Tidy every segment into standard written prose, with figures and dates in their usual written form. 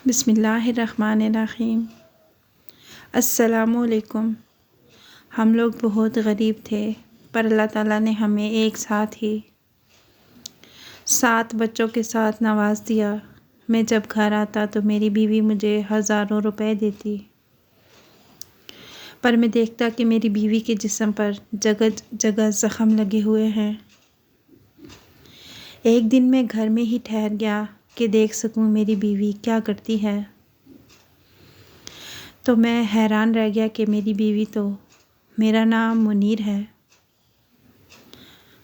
बिस्मिल्लाहिर्रहमानिर्रहीम। अस्सलामुअलैकुम। हम लोग बहुत गरीब थे, पर अल्लाह ताला ने हमें एक साथ ही 7 बच्चों के साथ नवाज दिया। मैं जब घर आता तो मेरी बीवी मुझे हज़ारों रुपए देती, पर मैं देखता कि मेरी बीवी के जिस्म पर जगह जगह ज़ख़म लगे हुए हैं। एक दिन मैं घर में ही ठहर गया कि देख सकूं मेरी बीवी क्या करती है, तो मैं हैरान रह गया कि मेरी बीवी तो, मेरा नाम मुनीर है।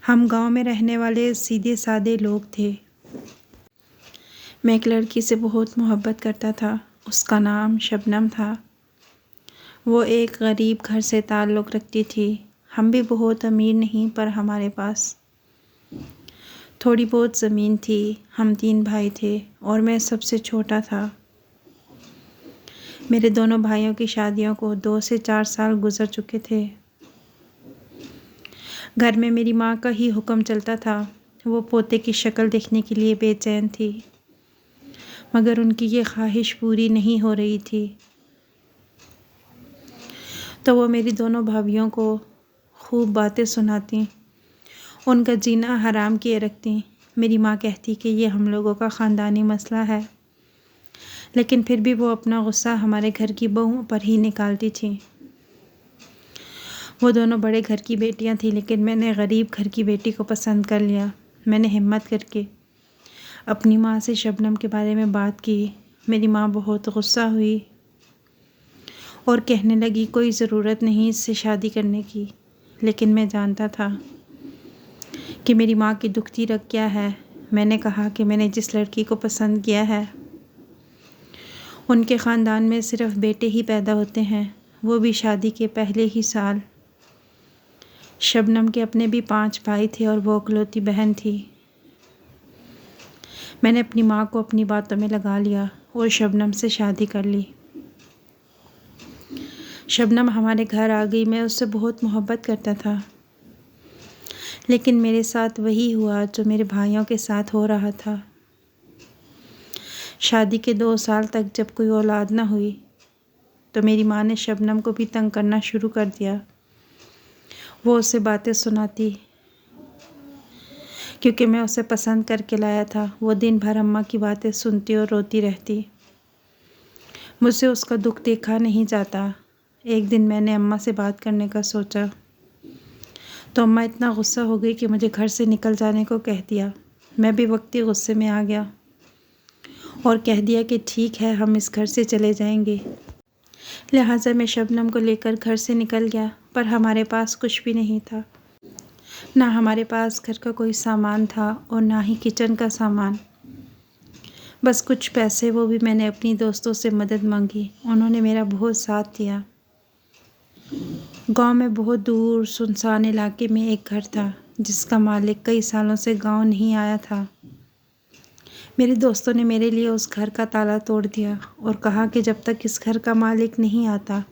हम गांव में रहने वाले सीधे सादे लोग थे। मैं एक लड़की से बहुत मोहब्बत करता था, उसका नाम शबनम था। वो एक गरीब घर से ताल्लुक़ रखती थी। हम भी बहुत अमीर नहीं, पर हमारे पास थोड़ी बहुत ज़मीन थी। हम 3 भाई थे और मैं सबसे छोटा था। मेरे दोनों भाइयों की शादियों को 2 से 4 साल गुज़र चुके थे। घर में मेरी माँ का ही हुक्म चलता था। वो पोते की शक्ल देखने के लिए बेचैन थी, मगर उनकी ये ख्वाहिश पूरी नहीं हो रही थी। तो वो मेरी दोनों भाभियों को खूब बातें सुनाती, उनका जीना हराम किए रखती। मेरी माँ कहती कि ये हम लोगों का ख़ानदानी मसला है, लेकिन फिर भी वो अपना गुस्सा हमारे घर की बहुओं पर ही निकालती थी। वो दोनों बड़े घर की बेटियां थीं, लेकिन मैंने गरीब घर की बेटी को पसंद कर लिया। मैंने हिम्मत करके अपनी माँ से शबनम के बारे में बात की। मेरी माँ बहुत गुस्सा हुई और कहने लगी कोई ज़रूरत नहीं इससे शादी करने की। लेकिन मैं जानता था कि मेरी माँ की दुखती रग क्या है। मैंने कहा कि मैंने जिस लड़की को पसंद किया है, उनके ख़ानदान में सिर्फ़ बेटे ही पैदा होते हैं, वो भी शादी के पहले ही साल। शबनम के अपने भी 5 भाई थे और वो इकलौती बहन थी। मैंने अपनी माँ को अपनी बातों में लगा लिया और शबनम से शादी कर ली। शबनम हमारे घर आ गई। मैं उससे बहुत मोहब्बत करता था, लेकिन मेरे साथ वही हुआ जो मेरे भाइयों के साथ हो रहा था। शादी के 2 साल तक जब कोई औलाद ना हुई, तो मेरी माँ ने शबनम को भी तंग करना शुरू कर दिया। वो उसे बातें सुनाती, क्योंकि मैं उसे पसंद करके लाया था। वो दिन भर अम्मा की बातें सुनती और रोती रहती। मुझसे उसका दुख देखा नहीं जाता। एक दिन मैंने अम्मा से बात करने का सोचा, तो अम्मा इतना गुस्सा हो गई कि मुझे घर से निकल जाने को कह दिया। मैं भी वक्ती गुस्से में आ गया और कह दिया कि ठीक है, हम इस घर से चले जाएंगे। लिहाजा मैं शबनम को लेकर घर से निकल गया, पर हमारे पास कुछ भी नहीं था। ना हमारे पास घर का कोई सामान था और ना ही किचन का सामान, बस कुछ पैसे, वो भी मैंने अपनी दोस्तों से मदद मांगी। उन्होंने मेरा बहुत साथ दिया। गांव में बहुत दूर सुनसान इलाके में एक घर था, जिसका मालिक कई सालों से गांव नहीं आया था। मेरे दोस्तों ने मेरे लिए उस घर का ताला तोड़ दिया और कहा कि जब तक इस घर का मालिक नहीं आता,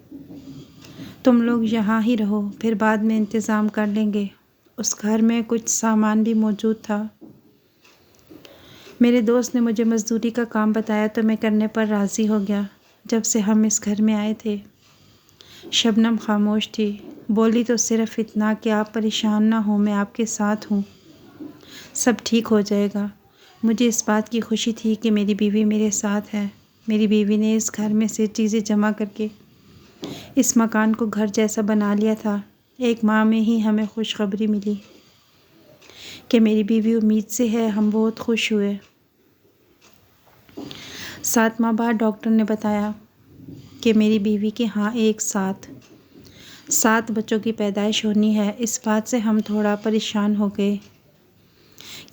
तुम लोग यहाँ ही रहो, फिर बाद में इंतज़ाम कर लेंगे। उस घर में कुछ सामान भी मौजूद था। मेरे दोस्त ने मुझे मज़दूरी का काम बताया, तो मैं करने पर राज़ी हो गया। जब से हम इस घर में आए थे, शबनम खामोश थी। बोली तो सिर्फ़ इतना कि आप परेशान ना हो, मैं आपके साथ हूँ, सब ठीक हो जाएगा। मुझे इस बात की खुशी थी कि मेरी बीवी मेरे साथ है। मेरी बीवी ने इस घर में से चीज़ें जमा करके इस मकान को घर जैसा बना लिया था। एक माह में ही हमें खुशखबरी मिली कि मेरी बीवी उम्मीद से है। हम बहुत खुश हुए। 7 माह बाद डॉक्टर ने बताया कि मेरी बीवी के यहाँ एक साथ 7 बच्चों की पैदाइश होनी है। इस बात से हम थोड़ा परेशान हो गए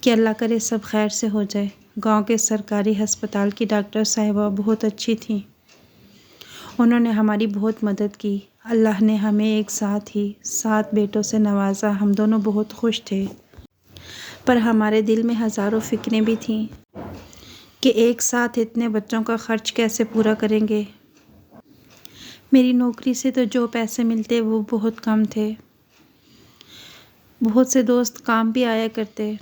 कि अल्लाह करे सब खैर से हो जाए। गांव के सरकारी अस्पताल की डॉक्टर साहिबा बहुत अच्छी थी। उन्होंने हमारी बहुत मदद की। अल्लाह ने हमें एक साथ ही 7 बेटों से नवाजा। हम दोनों बहुत खुश थे, पर हमारे दिल में हज़ारों फ़िक्रें भी थीं कि एक साथ इतने बच्चों का ख़र्च कैसे पूरा करेंगे। मेरी नौकरी से तो जो पैसे मिलते वो बहुत कम थे। बहुत से दोस्त काम भी आया करते,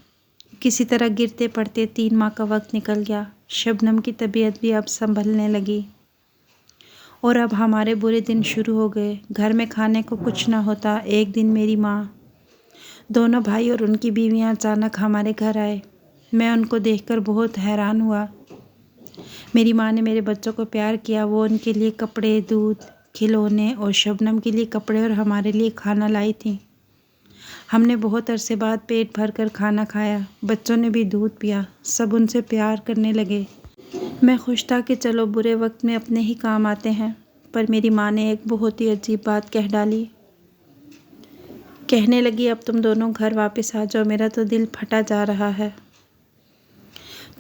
किसी तरह गिरते पड़ते 3 माह का वक्त निकल गया। शबनम की तबीयत भी अब संभलने लगी और अब हमारे बुरे दिन शुरू हो गए। घर में खाने को कुछ ना होता। एक दिन मेरी माँ, दोनों भाई और उनकी बीवियाँ अचानक हमारे घर आए। मैं उनको देखकर बहुत हैरान हुआ। मेरी माँ ने मेरे बच्चों को प्यार किया। वो उनके लिए कपड़े, दूध, खिलौने और शबनम के लिए कपड़े और हमारे लिए खाना लाई थी। हमने बहुत अरसे बाद पेट भर कर खाना खाया। बच्चों ने भी दूध पिया। सब उनसे प्यार करने लगे। मैं खुश था कि चलो बुरे वक्त में अपने ही काम आते हैं। पर मेरी माँ ने एक बहुत ही अजीब बात कह डाली। कहने लगी, अब तुम दोनों घर वापस आ जाओ, मेरा तो दिल फटा जा रहा है।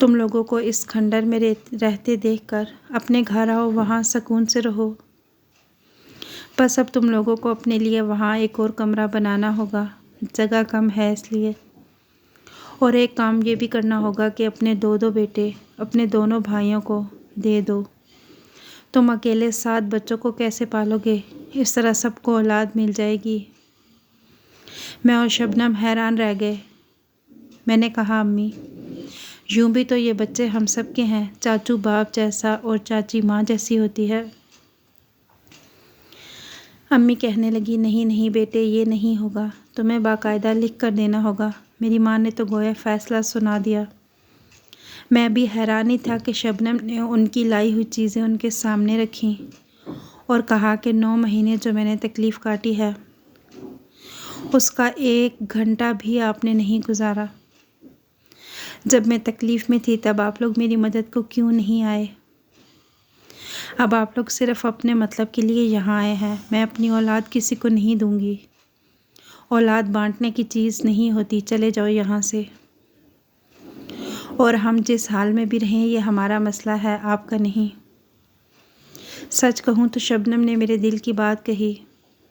तुम लोगों को इस खंडर में रहते देखकर अपने घर आओ, वहाँ सुकून से रहो। बस अब तुम लोगों को अपने लिए वहाँ एक और कमरा बनाना होगा, जगह कम है इसलिए। और एक काम ये भी करना होगा कि अपने दो बेटे अपने दोनों भाइयों को दे दो। तुम अकेले 7 बच्चों को कैसे पालोगे? इस तरह सबको औलाद मिल जाएगी। मैं और शबनम हैरान रह गए। मैंने कहा, अम्मी, यूं भी तो ये बच्चे हम सब के हैं। चाचू बाप जैसा और चाची माँ जैसी होती है। अम्मी कहने लगी, नहीं नहीं बेटे, ये नहीं होगा, तुम्हें बाकायदा लिख कर देना होगा। मेरी माँ ने तो गोया फैसला सुना दिया। मैं भी हैरान ही था कि शबनम ने उनकी लाई हुई चीज़ें उनके सामने रखीं और कहा कि 9 महीने जो मैंने तकलीफ़ काटी है उसका 1 घंटा भी आपने नहीं गुजारा। जब मैं तकलीफ़ में थी तब आप लोग मेरी मदद को क्यों नहीं आए? अब आप लोग सिर्फ़ अपने मतलब के लिए यहाँ आए हैं। मैं अपनी औलाद किसी को नहीं दूँगी। औलाद बांटने की चीज़ नहीं होती। चले जाओ यहाँ से। और हम जिस हाल में भी रहें, ये हमारा मसला है, आपका नहीं। सच कहूँ तो शबनम ने मेरे दिल की बात कही।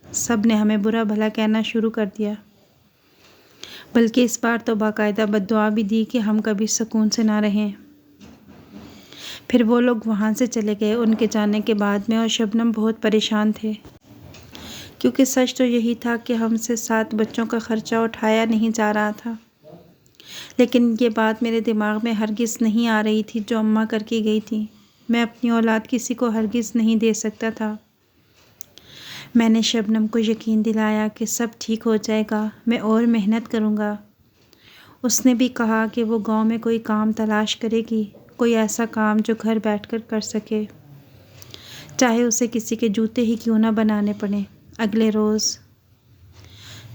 सब ने हमें बुरा भला कहना शुरू कर दिया, बल्कि इस बार तो बाकायदा बद्दुआ भी दी कि हम कभी सुकून से ना रहें। फिर वो लोग वहाँ से चले गए। उनके जाने के बाद मैं और शबनम बहुत परेशान थे, क्योंकि सच तो यही था कि हमसे 7 बच्चों का खर्चा उठाया नहीं जा रहा था। लेकिन ये बात मेरे दिमाग में हरगिज़ नहीं आ रही थी जो अम्मा करके गई थी। मैं अपनी औलाद किसी को हरगिज़ नहीं दे सकता था। मैंने शबनम को यकीन दिलाया कि सब ठीक हो जाएगा, मैं और मेहनत करूँगा। उसने भी कहा कि वो गांव में कोई काम तलाश करेगी, कोई ऐसा काम जो घर बैठकर कर सके, चाहे उसे किसी के जूते ही क्यों ना बनाने पड़े। अगले रोज़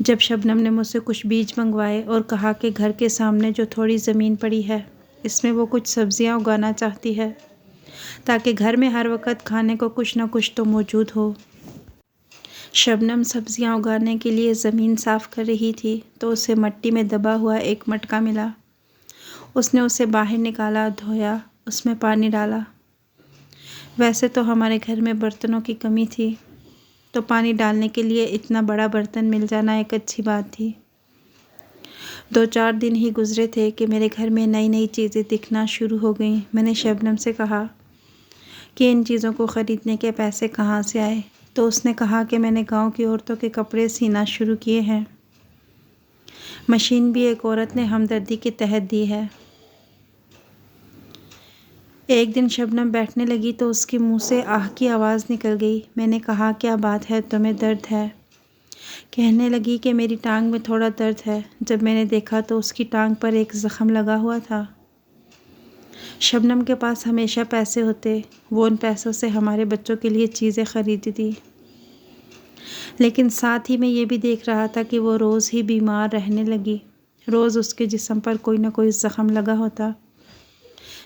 जब शबनम ने मुझसे कुछ बीज मंगवाए और कहा कि घर के सामने जो थोड़ी ज़मीन पड़ी है, इसमें वो कुछ सब्ज़ियाँ उगाना चाहती है ताकि घर में हर वक्त खाने को कुछ ना कुछ तो मौजूद हो। शबनम सब्ज़ियाँ उगाने के लिए ज़मीन साफ़ कर रही थी तो उसे मिट्टी में दबा हुआ एक मटका मिला। उसने उसे बाहर निकाला, धोया, उसमें पानी डाला। वैसे तो हमारे घर में बर्तनों की कमी थी, तो पानी डालने के लिए इतना बड़ा बर्तन मिल जाना एक अच्छी बात थी। 2-4 दिन ही गुजरे थे कि मेरे घर में नई नई चीज़ें दिखना शुरू हो गईं। मैंने शबनम से कहा कि इन चीज़ों को ख़रीदने के पैसे कहाँ से आए, तो उसने कहा कि मैंने गांव की औरतों के कपड़े सीना शुरू किए हैं। मशीन भी एक औरत ने हमदर्दी के तहत दी है। एक दिन शबनम बैठने लगी तो उसके मुंह से आह की आवाज़ निकल गई। मैंने कहा, क्या बात है, तुम्हें दर्द है? कहने लगी कि मेरी टांग में थोड़ा दर्द है। जब मैंने देखा तो उसकी टांग पर एक ज़ख़म लगा हुआ था। शबनम के पास हमेशा पैसे होते, वो उन पैसों से हमारे बच्चों के लिए चीज़ें ख़रीदती। लेकिन साथ ही मैं ये भी देख रहा था कि वो रोज़ ही बीमार रहने लगी। रोज़ उसके जिस्म पर कोई ना कोई ज़ख़म लगा होता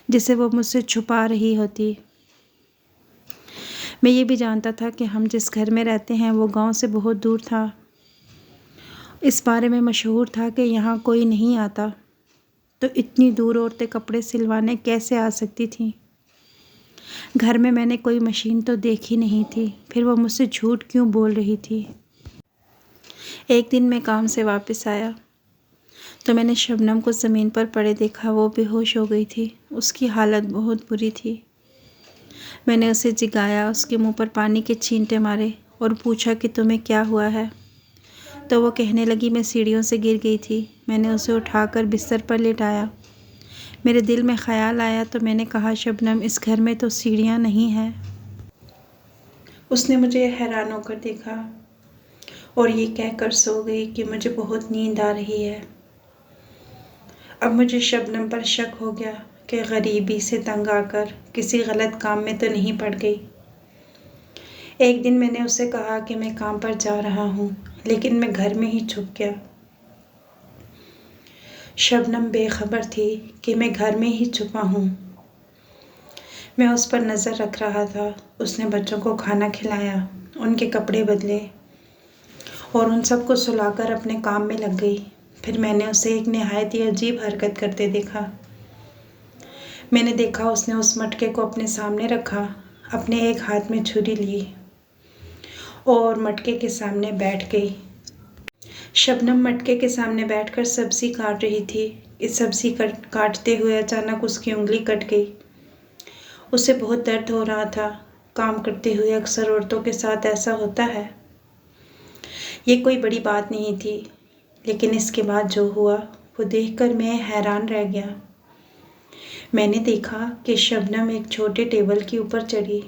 जिसे वो मुझसे छुपा रही होती। मैं ये भी जानता था कि हम जिस घर में रहते हैं वो गांव से बहुत दूर था। इस बारे में मशहूर था कि यहाँ कोई नहीं आता, तो इतनी दूर औरतें कपड़े सिलवाने कैसे आ सकती थीं? घर में मैंने कोई मशीन तो देखी नहीं थी, फिर वो मुझसे झूठ क्यों बोल रही थी? एक दिन मैं काम से वापस आया तो मैंने शबनम को ज़मीन पर पड़े देखा। वो बेहोश हो गई थी। उसकी हालत बहुत बुरी थी। मैंने उसे जगाया, उसके मुंह पर पानी के छींटे मारे और पूछा कि तुम्हें क्या हुआ है? तो वो कहने लगी, मैं सीढ़ियों से गिर गई थी। मैंने उसे उठाकर बिस्तर पर लेटाया। मेरे दिल में ख़याल आया तो मैंने कहा, शबनम, इस घर में तो सीढ़ियाँ नहीं हैं। उसने मुझे हैरान होकर देखा और ये कहकर सो गई कि मुझे बहुत नींद आ रही है। अब मुझे शबनम पर शक हो गया कि गरीबी से तंग आकर किसी गलत काम में तो नहीं पड़ गई। एक दिन मैंने उसे कहा कि मैं काम पर जा रहा हूँ, लेकिन मैं घर में ही छुप गया। शबनम बेखबर थी कि मैं घर में ही छुपा हूँ। मैं उस पर नज़र रख रहा था। उसने बच्चों को खाना खिलाया, उनके कपड़े बदले और उन सबको सुलाकर अपने काम में लग गई। फिर मैंने उसे एक निहायत ही अजीब हरकत करते देखा। मैंने देखा उसने उस मटके को अपने सामने रखा, अपने एक हाथ में छुरी ली और मटके के सामने बैठ गई। शबनम मटके के सामने बैठकर सब्ज़ी काट रही थी। इस सब्ज़ी काटते हुए अचानक उसकी उंगली कट गई। उसे बहुत दर्द हो रहा था। काम करते हुए अक्सर औरतों के साथ ऐसा होता है। ये कोई बड़ी बात नहीं थी, लेकिन इसके बाद जो हुआ वो देखकर मैं हैरान रह गया। मैंने देखा कि शबनम एक छोटे टेबल के ऊपर चढ़ी,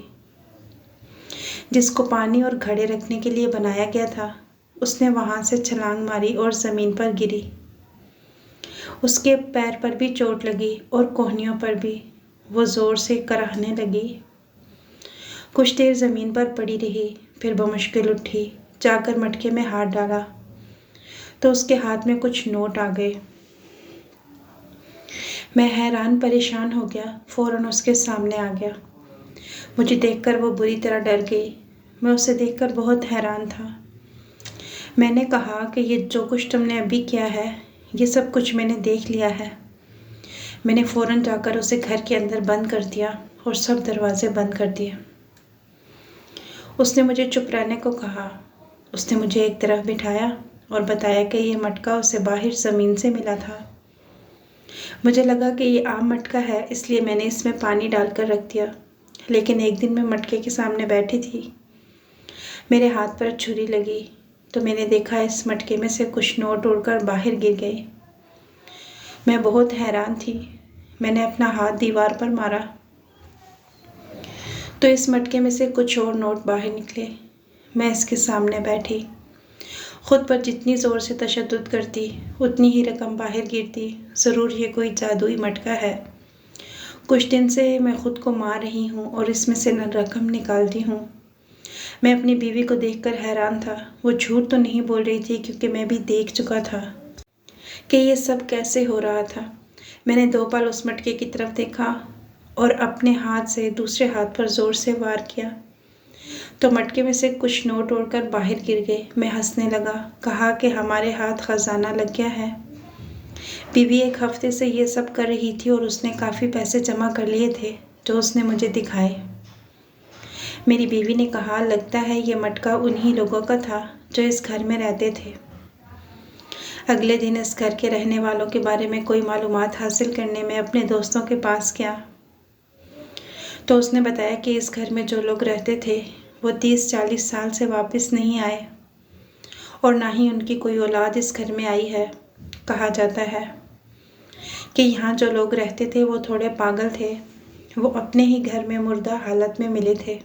जिसको पानी और घड़े रखने के लिए बनाया गया था। उसने वहाँ से छलांग मारी और ज़मीन पर गिरी। उसके पैर पर भी चोट लगी और कोहनियों पर भी। वो ज़ोर से कराहने लगी। कुछ देर ज़मीन पर पड़ी रही, फिर बमुश्किल उठी, जाकर मटके में हाथ डाला तो उसके हाथ में कुछ नोट आ गए। मैं हैरान परेशान हो गया, फ़ौरन उसके सामने आ गया। मुझे देखकर वो बुरी तरह डर गई। मैं उसे देखकर बहुत हैरान था। मैंने कहा कि ये जो कुछ तुमने अभी किया है, ये सब कुछ मैंने देख लिया है। मैंने फ़ौरन जाकर उसे घर के अंदर बंद कर दिया और सब दरवाजे बंद कर दिए। उसने मुझे चुप रहने को कहा। उसने मुझे एक तरफ बिठाया और बताया कि ये मटका उसे बाहर ज़मीन से मिला था। मुझे लगा कि ये आम मटका है, इसलिए मैंने इसमें पानी डालकर रख दिया। लेकिन एक दिन मैं मटके के सामने बैठी थी, मेरे हाथ पर छुरी लगी तो मैंने देखा इस मटके में से कुछ नोट उड़कर बाहर गिर गए। मैं बहुत हैरान थी। मैंने अपना हाथ दीवार पर मारा तो इस मटके में से कुछ और नोट बाहर निकले। मैं इसके सामने बैठी। खुद पर जितनी ज़ोर से तशद्दुद करती, उतनी ही रकम बाहर गिरती। ज़रूर ये कोई जादुई मटका है। कुछ दिन से मैं खुद को मार रही हूँ और इसमें से रकम निकालती हूँ। मैं अपनी बीवी को देखकर हैरान था। वो झूठ तो नहीं बोल रही थी, क्योंकि मैं भी देख चुका था कि ये सब कैसे हो रहा था। मैंने 2 पल उस मटके की तरफ देखा और अपने हाथ से दूसरे हाथ पर ज़ोर से वार किया तो मटके में से कुछ नोट उड़कर बाहर गिर गए। मैं हंसने लगा, कहा कि हमारे हाथ खजाना लग गया है। बीवी 1 हफ्ते से ये सब कर रही थी और उसने काफ़ी पैसे जमा कर लिए थे, जो उसने मुझे दिखाए। मेरी बीवी ने कहा, लगता है ये मटका उन्हीं लोगों का था जो इस घर में रहते थे। अगले दिन इस घर के रहने वालों के बारे में कोई मालूमात हासिल करने में अपने दोस्तों के पास गया तो उसने बताया कि इस घर में जो लोग रहते थे वो 30-40 साल से वापस नहीं आए और ना ही उनकी कोई औलाद इस घर में आई है। कहा जाता है कि यहाँ जो लोग रहते थे वो थोड़े पागल थे। वो अपने ही घर में मुर्दा हालत में मिले थे।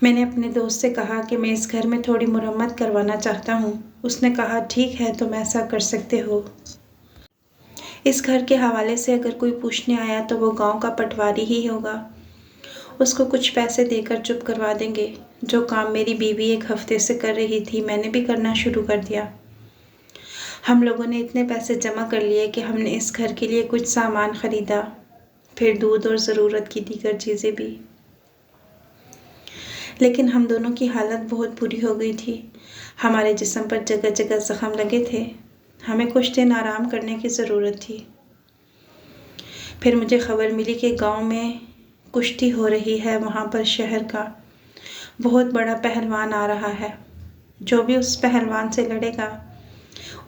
मैंने अपने दोस्त से कहा कि मैं इस घर में थोड़ी मुरम्मत करवाना चाहता हूँ। उसने कहा, ठीक है, तुम ऐसा कर सकते हो। इस घर के हवाले से अगर कोई पूछने आया तो वो गांव का पटवारी ही होगा। उसको कुछ पैसे देकर चुप करवा देंगे। जो काम मेरी बीवी 1 हफ्ते से कर रही थी, मैंने भी करना शुरू कर दिया। हम लोगों ने इतने पैसे जमा कर लिए कि हमने इस घर के लिए कुछ सामान ख़रीदा, फिर दूध और ज़रूरत की दीगर चीज़ें भी। लेकिन हम दोनों की हालत बहुत बुरी हो गई थी। हमारे जिस्म पर जगह जगह ज़ख्म लगे थे। हमें कुछ दिन आराम करने की ज़रूरत थी। फिर मुझे खबर मिली कि गांव में कुश्ती हो रही है। वहाँ पर शहर का बहुत बड़ा पहलवान आ रहा है। जो भी उस पहलवान से लड़ेगा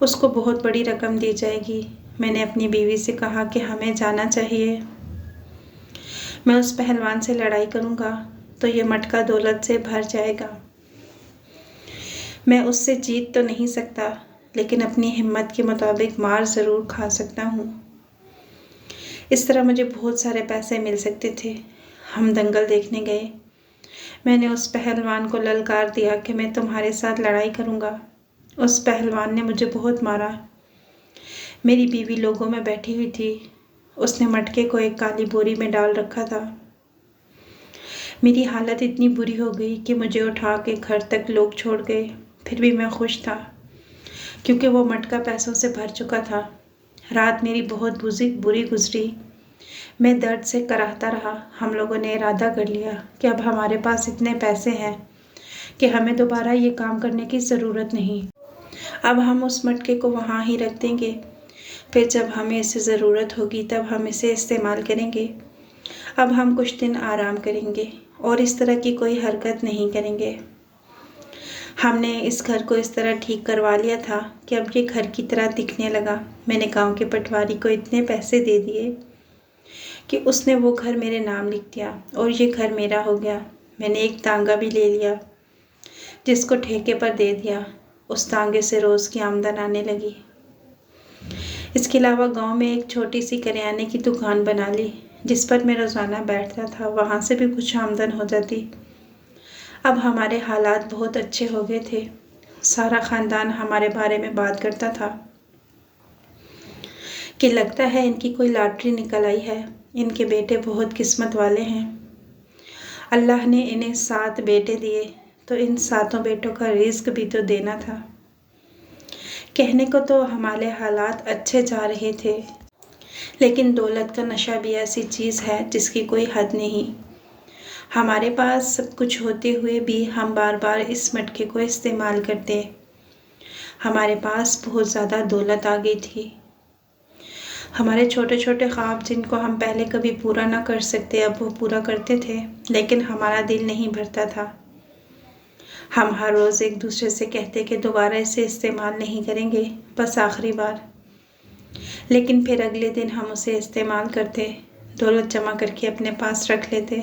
उसको बहुत बड़ी रकम दी जाएगी। मैंने अपनी बीवी से कहा कि हमें जाना चाहिए। मैं उस पहलवान से लड़ाई करूँगा तो ये मटका दौलत से भर जाएगा। मैं उससे जीत तो नहीं सकता, लेकिन अपनी हिम्मत के मुताबिक मार ज़रूर खा सकता हूँ। इस तरह मुझे बहुत सारे पैसे मिल सकते थे। हम दंगल देखने गए। मैंने उस पहलवान को ललकार दिया कि मैं तुम्हारे साथ लड़ाई करूँगा। उस पहलवान ने मुझे बहुत मारा। मेरी बीवी लोगों में बैठी हुई थी। उसने मटके को एक काली बोरी में डाल रखा था। मेरी हालत इतनी बुरी हो गई कि मुझे उठा के घर तक लोग छोड़ गए। फिर भी मैं खुश था क्योंकि वो मटका पैसों से भर चुका था। रात मेरी बहुत बुरी गुजरी। मैं दर्द से कराहता रहा। हम लोगों ने इरादा कर लिया कि अब हमारे पास इतने पैसे हैं कि हमें दोबारा ये काम करने की ज़रूरत नहीं। अब हम उस मटके को वहाँ ही रख देंगे। फिर जब हमें इससे ज़रूरत होगी तब हम इसे इस्तेमाल करेंगे। अब हम कुछ दिन आराम करेंगे और इस तरह की कोई हरकत नहीं करेंगे। हमने इस घर को इस तरह ठीक करवा लिया था कि अब ये घर की तरह दिखने लगा। मैंने गांव के पटवारी को इतने पैसे दे दिए कि उसने वो घर मेरे नाम लिख दिया और ये घर मेरा हो गया। मैंने एक तांगा भी ले लिया जिसको ठेके पर दे दिया। उस तांगे से रोज़ की आमदन आने लगी। इसके अलावा गांव में एक छोटी सी करियाने की दुकान बना ली जिस पर मैं रोज़ाना बैठता था। वहाँ से भी कुछ आमदन हो जाती। अब हमारे हालात बहुत अच्छे हो गए थे। सारा ख़ानदान हमारे बारे में बात करता था कि लगता है इनकी कोई लॉटरी निकल आई है। इनके बेटे बहुत किस्मत वाले हैं। अल्लाह ने इन्हें 7 बेटे दिए तो इन 7 बेटों का रिस्क भी तो देना था। कहने को तो हमारे हालात अच्छे जा रहे थे, लेकिन दौलत का नशा भी ऐसी चीज़ है जिसकी कोई हद नहीं। हमारे पास सब कुछ होते हुए भी हम बार बार इस मटके को इस्तेमाल करते। हमारे पास बहुत ज़्यादा दौलत आ गई थी। हमारे छोटे छोटे ख्वाब जिनको हम पहले कभी पूरा ना कर सकते अब वो पूरा करते थे, लेकिन हमारा दिल नहीं भरता था। हम हर रोज़ एक दूसरे से कहते कि दोबारा इसे इस्तेमाल नहीं करेंगे, बस आखिरी बार। लेकिन फिर अगले दिन हम उसे इस्तेमाल करते, दौलत जमा करके अपने पास रख लेते।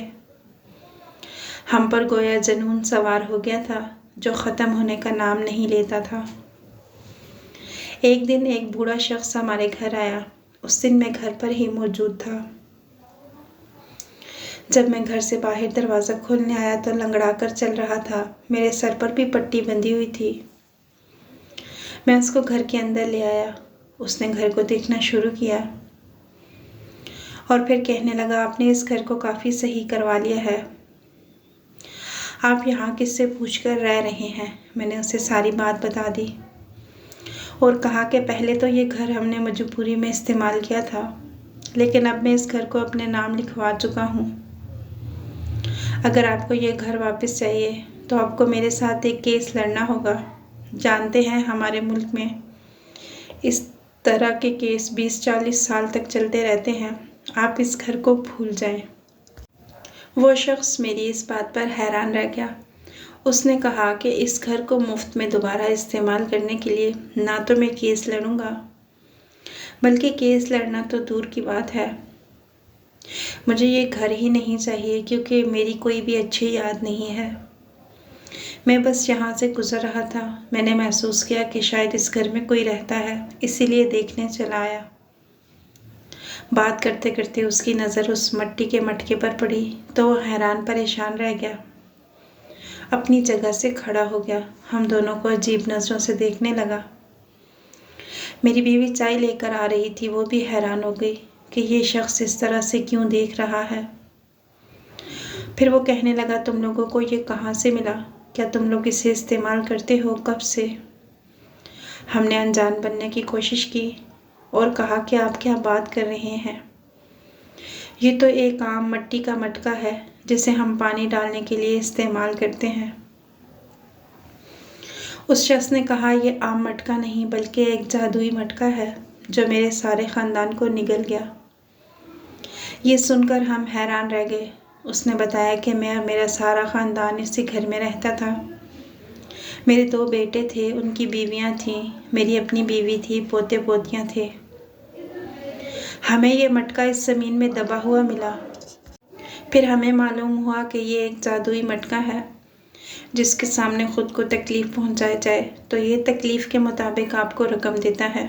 हम पर गोया जुनून सवार हो गया था जो ख़त्म होने का नाम नहीं लेता था। एक दिन एक बूढ़ा शख्स हमारे घर आया। उस दिन मैं घर पर ही मौजूद था। जब मैं घर से बाहर दरवाज़ा खोलने आया तो लंगड़ा कर चल रहा था। मेरे सर पर भी पट्टी बंधी हुई थी। मैं उसको घर के अंदर ले आया। उसने घर को देखना शुरू किया और फिर कहने लगा, आपने इस घर को काफ़ी सही करवा लिया है। आप यहाँ किससे पूछकर रह रहे हैं? मैंने उसे सारी बात बता दी और कहा कि पहले तो ये घर हमने मजबूरी में इस्तेमाल किया था, लेकिन अब मैं इस घर को अपने नाम लिखवा चुका हूँ। अगर आपको ये घर वापस चाहिए तो आपको मेरे साथ एक केस लड़ना होगा। जानते हैं हमारे मुल्क में इस तरह के केस 20-40 साल तक चलते रहते हैं। आप इस घर को भूल जाएं। वो शख्स मेरी इस बात पर हैरान रह गया। उसने कहा कि इस घर को मुफ्त में दोबारा इस्तेमाल करने के लिए ना तो मैं केस लड़ूंगा, बल्कि केस लड़ना तो दूर की बात है, मुझे ये घर ही नहीं चाहिए क्योंकि मेरी कोई भी अच्छी याद नहीं है। मैं बस यहाँ से गुजर रहा था। मैंने महसूस किया कि शायद इस घर में कोई रहता है, इसीलिए देखने चला आया। बात करते करते उसकी नज़र उस मिट्टी के मटके पर पड़ी तो वह हैरान परेशान रह गया। अपनी जगह से खड़ा हो गया। हम दोनों को अजीब नज़रों से देखने लगा। मेरी बीवी चाय लेकर आ रही थी। वो भी हैरान हो गई कि ये शख्स इस तरह से क्यों देख रहा है। फिर वो कहने लगा, तुम लोगों को ये कहाँ से मिला? क्या तुम लोग इसे इस्तेमाल करते हो? कब से? हमने अनजान बनने की कोशिश की और कहा कि आप क्या बात कर रहे हैं? ये तो एक आम मिट्टी का मटका है जिसे हम पानी डालने के लिए इस्तेमाल करते हैं। उस शख्स ने कहा, ये आम मटका नहीं बल्कि एक जादुई मटका है जो मेरे सारे ख़ानदान को निगल गया। ये सुनकर हम हैरान रह गए। उसने बताया कि मैं और मेरा सारा ख़ानदान इसी घर में रहता था। मेरे 2 बेटे थे, उनकी बीवियां थीं, मेरी अपनी बीवी थी, पोते पोतियां थे। हमें ये मटका इस ज़मीन में दबा हुआ मिला। फिर हमें मालूम हुआ कि ये एक जादुई मटका है जिसके सामने ख़ुद को तकलीफ़ पहुंचाई जाए तो ये तकलीफ़ के मुताबिक आपको रकम देता है।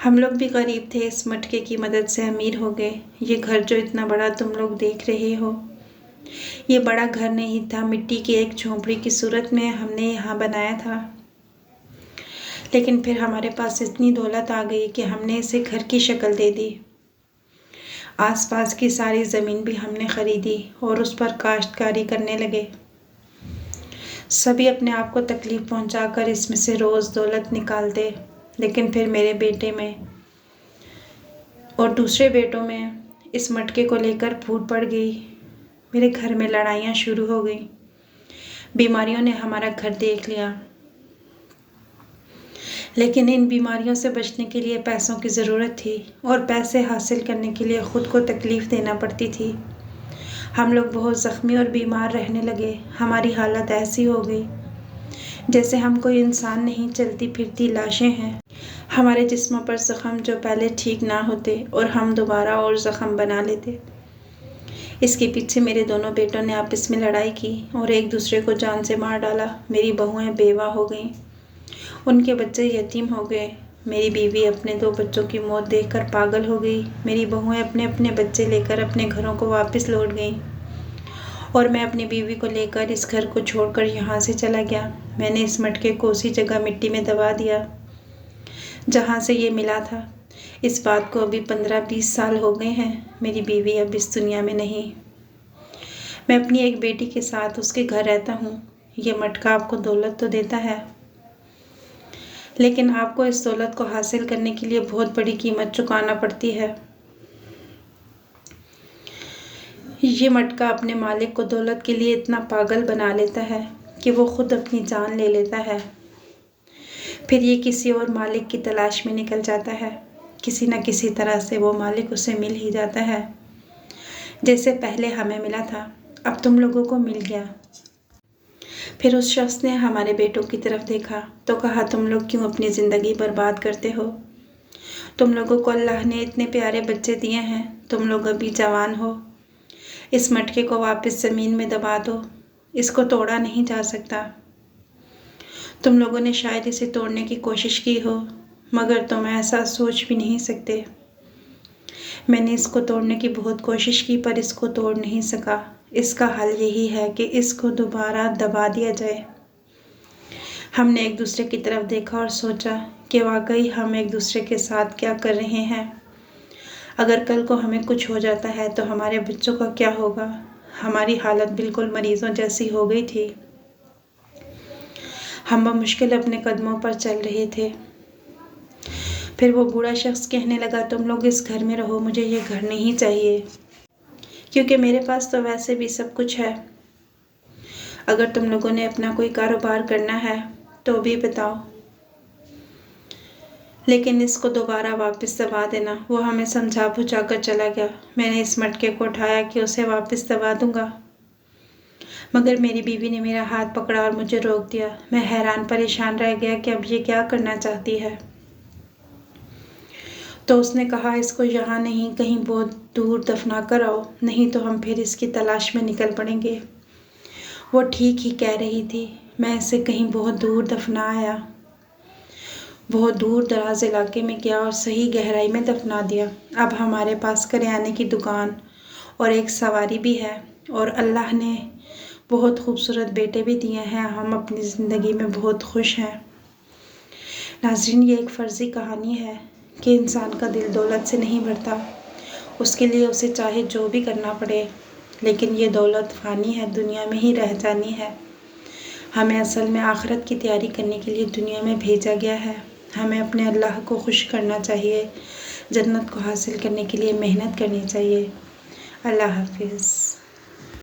हम लोग भी गरीब थे, इस मटके की मदद से अमीर हो गए। ये घर जो इतना बड़ा तुम लोग देख रहे हो, ये बड़ा घर नहीं था, मिट्टी की एक झोंपड़ी की सूरत में हमने यहाँ बनाया था। लेकिन फिर हमारे पास इतनी दौलत आ गई कि हमने इसे घर की शक्ल दे दी। आसपास की सारी ज़मीन भी हमने ख़रीदी और उस पर काश्तकारी करने लगे। सभी अपने आप को तकलीफ़ पहुंचाकर इसमें से रोज़ दौलत निकालते। लेकिन फिर मेरे बेटे में और दूसरे बेटों में इस मटके को लेकर फूट पड़ गई। मेरे घर में लड़ाइयाँ शुरू हो गई। बीमारियों ने हमारा घर देख लिया। लेकिन इन बीमारियों से बचने के लिए पैसों की ज़रूरत थी और पैसे हासिल करने के लिए ख़ुद को तकलीफ़ देना पड़ती थी। हम लोग बहुत ज़ख्मी और बीमार रहने लगे। हमारी हालत ऐसी हो गई जैसे हम कोई इंसान नहीं, चलती फिरती लाशें हैं। हमारे जिस्मों पर ज़ख्म जो पहले ठीक ना होते और हम दोबारा और ज़ख्म बना लेते। इसके पीछे मेरे दोनों बेटों ने आपस में लड़ाई की और एक दूसरे को जान से मार डाला। मेरी बहुएं बेवा हो गईं, उनके बच्चे यतीम हो गए। मेरी बीवी अपने 2 बच्चों की मौत देखकर पागल हो गई। मेरी बहुएं अपने अपने बच्चे लेकर अपने घरों को वापस लौट गईं और मैं अपनी बीवी को लेकर इस घर को छोड़कर यहाँ से चला गया। मैंने इस मटके को उसी जगह मिट्टी में दबा दिया जहाँ से ये मिला था। इस बात को अभी 15-20 साल हो गए हैं। मेरी बीवी अब इस दुनिया में नहीं। मैं अपनी एक बेटी के साथ उसके घर रहता हूँ। ये मटका आपको दौलत तो देता है, लेकिन आपको इस दौलत को हासिल करने के लिए बहुत बड़ी कीमत चुकाना पड़ती है। ये मटका अपने मालिक को दौलत के लिए इतना पागल बना लेता है कि वो खुद अपनी जान ले लेता है। फिर ये किसी और मालिक की तलाश में निकल जाता है। किसी न किसी तरह से वो मालिक उसे मिल ही जाता है। जैसे पहले हमें मिला था, अब तुम लोगों को मिल गया। फिर उस शख्स ने हमारे बेटों की तरफ देखा तो कहा, तुम लोग क्यों अपनी ज़िंदगी बर्बाद करते हो? तुम लोगों को अल्लाह ने इतने प्यारे बच्चे दिए हैं, तुम लोग अभी जवान हो। इस मटके को वापस ज़मीन में दबा दो, इसको तोड़ा नहीं जा सकता। तुम लोगों ने शायद इसे तोड़ने की कोशिश की हो, मगर तुम ऐसा सोच भी नहीं सकते। मैंने इसको तोड़ने की बहुत कोशिश की पर इसको तोड़ नहीं सका। इसका हल यही है कि इसको दोबारा दबा दिया जाए। हमने एक दूसरे की तरफ देखा और सोचा कि वाकई हम एक दूसरे के साथ क्या कर रहे हैं। अगर कल को हमें कुछ हो जाता है तो हमारे बच्चों का क्या होगा? हमारी हालत बिल्कुल मरीज़ों जैसी हो गई थी। हम बमुश्किल अपने कदमों पर चल रहे थे। फिर वो बूढ़ा शख्स कहने लगा, तुम लोग इस घर में रहो, मुझे ये घर नहीं चाहिए, क्योंकि मेरे पास तो वैसे भी सब कुछ है। अगर तुम लोगों ने अपना कोई कारोबार करना है तो भी बताओ, लेकिन इसको दोबारा वापस दबा देना। वो हमें समझा बुझा कर चला गया। मैंने इस मटके को उठाया कि उसे वापस दबा दूंगा, मगर मेरी बीवी ने मेरा हाथ पकड़ा और मुझे रोक दिया। मैं हैरान परेशान रह गया कि अब ये क्या करना चाहती है। तो उसने कहा, इसको यहाँ नहीं, कहीं बहुत दूर दफना कर आओ, नहीं तो हम फिर इसकी तलाश में निकल पड़ेंगे। वो ठीक ही कह रही थी। मैं इसे कहीं बहुत दूर दफना आया, बहुत दूर दराज इलाके में गया और सही गहराई में दफना दिया। अब हमारे पास करियाने की दुकान और एक सवारी भी है और अल्लाह ने बहुत खूबसूरत बेटे भी दिए हैं। हम अपनी ज़िंदगी में बहुत खुश हैं। नाज़रीन, ये एक फ़र्ज़ी कहानी है कि इंसान का दिल दौलत से नहीं भरता, उसके लिए उसे चाहे जो भी करना पड़े, लेकिन ये दौलत फ़ानी है, दुनिया में ही रह जानी है। हमें असल में आखिरत की तैयारी करने के लिए दुनिया में भेजा गया है। हमें अपने अल्लाह को खुश करना चाहिए, जन्नत को हासिल करने के लिए मेहनत करनी चाहिए। अल्लाह हाफिज़।